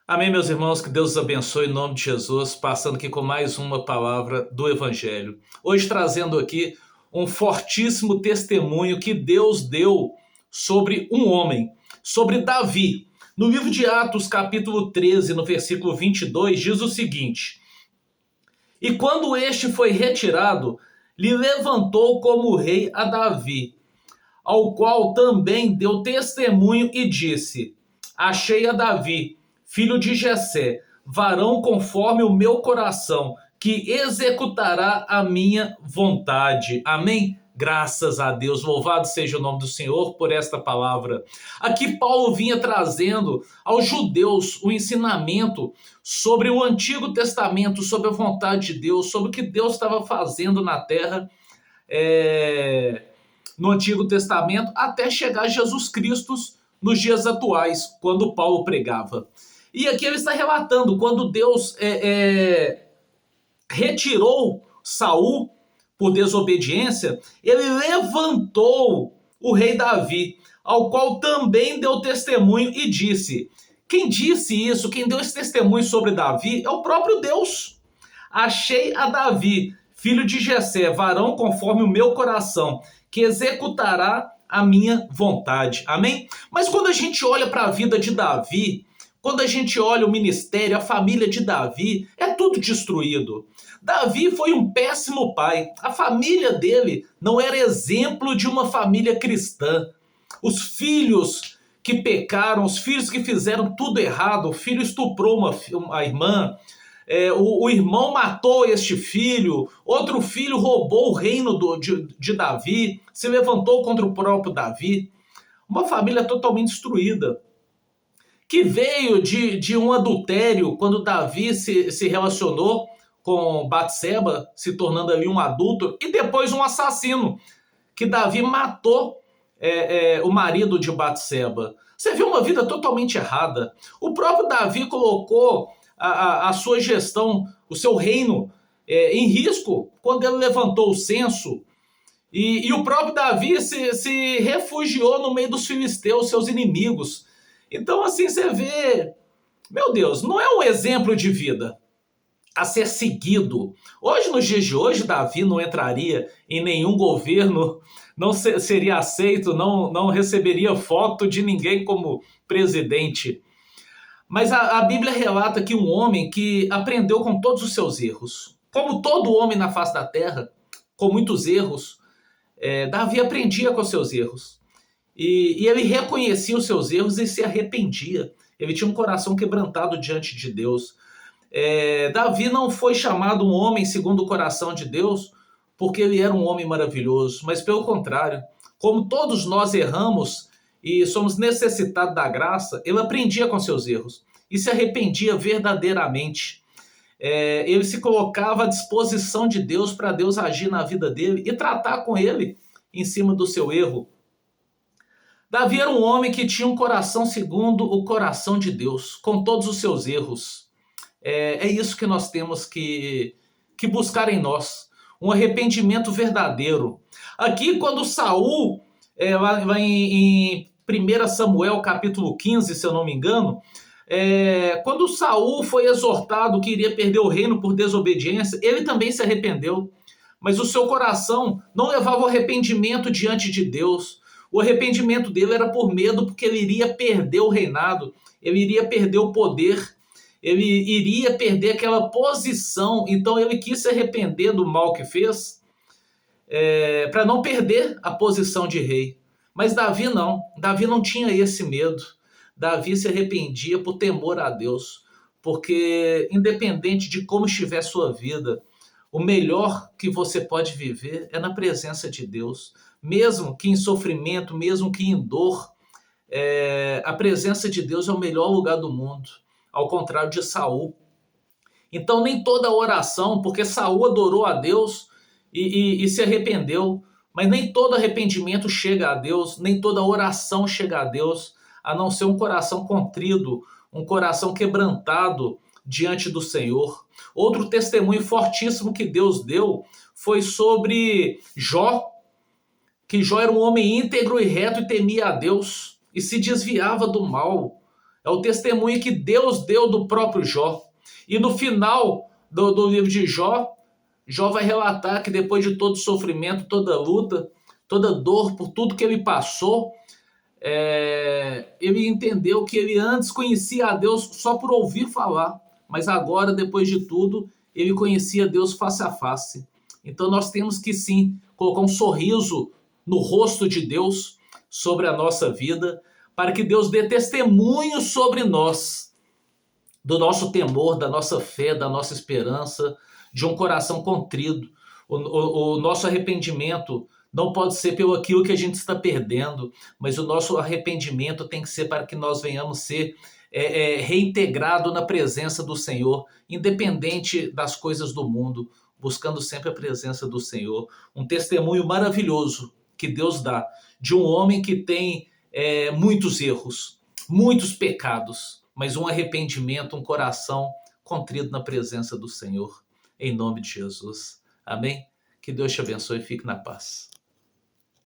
Amém, meus irmãos, que Deus os abençoe em nome de Jesus, passando aqui com mais uma palavra do Evangelho. Hoje trazendo aqui um fortíssimo testemunho que Deus deu sobre um homem, sobre Davi. No livro de Atos, capítulo 13, no versículo 22, diz o seguinte: E quando este foi retirado, lhe levantou como rei a Davi, ao qual também deu testemunho e disse: Achei a Davi, filho de Jessé, varão conforme o meu coração, que executará a minha vontade. Amém? Graças a Deus, louvado seja o nome do Senhor por esta palavra. Aqui Paulo vinha trazendo aos judeus o ensinamento sobre o Antigo Testamento, sobre a vontade de Deus, sobre o que Deus estava fazendo na terra, no Antigo Testamento, até chegar a Jesus Cristo nos dias atuais, quando Paulo pregava. E aqui ele está relatando quando Deus retirou Saul por desobediência, ele levantou o rei Davi, ao qual também deu testemunho e disse. Quem disse isso, quem deu esse testemunho sobre Davi é o próprio Deus. Achei a Davi, filho de Jessé, varão conforme o meu coração, que executará a minha vontade. Amém? Mas quando a gente olha para a vida de Davi, quando a gente olha o ministério, a família de Davi, é tudo destruído. Davi foi um péssimo pai. A família dele não era exemplo de uma família cristã. Os filhos que pecaram, os filhos que fizeram tudo errado, o filho estuprou uma irmã, o irmão matou este filho, outro filho roubou o reino de Davi, se levantou contra o próprio Davi. Uma família totalmente destruída, que veio de um adultério, quando Davi se relacionou com Batseba, se tornando ali um adúltero, e depois um assassino, que Davi matou o marido de Batseba. Você viu uma vida totalmente errada. O próprio Davi colocou a sua gestão, o seu reino em risco, quando ele levantou o censo. E o próprio Davi se refugiou no meio dos filisteus, seus inimigos. Então, assim, você vê, meu Deus, não é um exemplo de vida a ser seguido. Hoje, nos dias de hoje, Davi não entraria em nenhum governo, não seria aceito, não receberia foto de ninguém como presidente. Mas a Bíblia relata que um homem que aprendeu com todos os seus erros, como todo homem na face da terra, com muitos erros, Davi aprendia com seus erros. E ele reconhecia os seus erros e se arrependia. Ele tinha um coração quebrantado diante de Deus. Davi não foi chamado um homem segundo o coração de Deus porque ele era um homem maravilhoso, mas pelo contrário, como todos nós erramos e somos necessitados da graça, ele aprendia com seus erros e se arrependia verdadeiramente. Ele se colocava à disposição de Deus para Deus agir na vida dele e tratar com ele em cima do seu erro. Davi era um homem que tinha um coração segundo o coração de Deus, com todos os seus erros. É isso que nós temos que buscar em nós, um arrependimento verdadeiro. Aqui, quando Saul, lá em 1 Samuel capítulo 15, se eu não me engano, quando Saul foi exortado que iria perder o reino por desobediência, ele também se arrependeu, mas o seu coração não levava o arrependimento diante de Deus. O arrependimento dele era por medo, porque ele iria perder o reinado, ele iria perder o poder, ele iria perder aquela posição. Então ele quis se arrepender do mal que fez, para não perder a posição de rei. Mas Davi não tinha esse medo. Davi se arrependia por temor a Deus, porque independente de como estiver a sua vida, o melhor que você pode viver é na presença de Deus. Mesmo que em sofrimento, mesmo que em dor, a presença de Deus é o melhor lugar do mundo, ao contrário de Saul. Então nem toda oração, porque Saul adorou a Deus e se arrependeu, mas nem todo arrependimento chega a Deus, nem toda oração chega a Deus, a não ser um coração contrido, um coração quebrantado diante do Senhor. Outro testemunho fortíssimo que Deus deu foi sobre Jó, que Jó era um homem íntegro e reto e temia a Deus e se desviava do mal. É o testemunho que Deus deu do próprio Jó. E no final do livro de Jó, Jó vai relatar que depois de todo sofrimento, toda luta, toda dor, por tudo que ele passou, ele entendeu que ele antes conhecia a Deus só por ouvir falar, mas agora, depois de tudo, ele conhecia Deus face a face. Então nós temos que sim colocar um sorriso no rosto de Deus sobre a nossa vida, para que Deus dê testemunho sobre nós, do nosso temor, da nossa fé, da nossa esperança, de um coração contrito. O nosso arrependimento não pode ser pelo aquilo que a gente está perdendo, mas o nosso arrependimento tem que ser para que nós venhamos ser reintegrado na presença do Senhor, independente das coisas do mundo, buscando sempre a presença do Senhor. Um testemunho maravilhoso que Deus dá de um homem que tem muitos erros, muitos pecados, mas um arrependimento, um coração contrito na presença do Senhor. Em nome de Jesus. Amém? Que Deus te abençoe e fique na paz.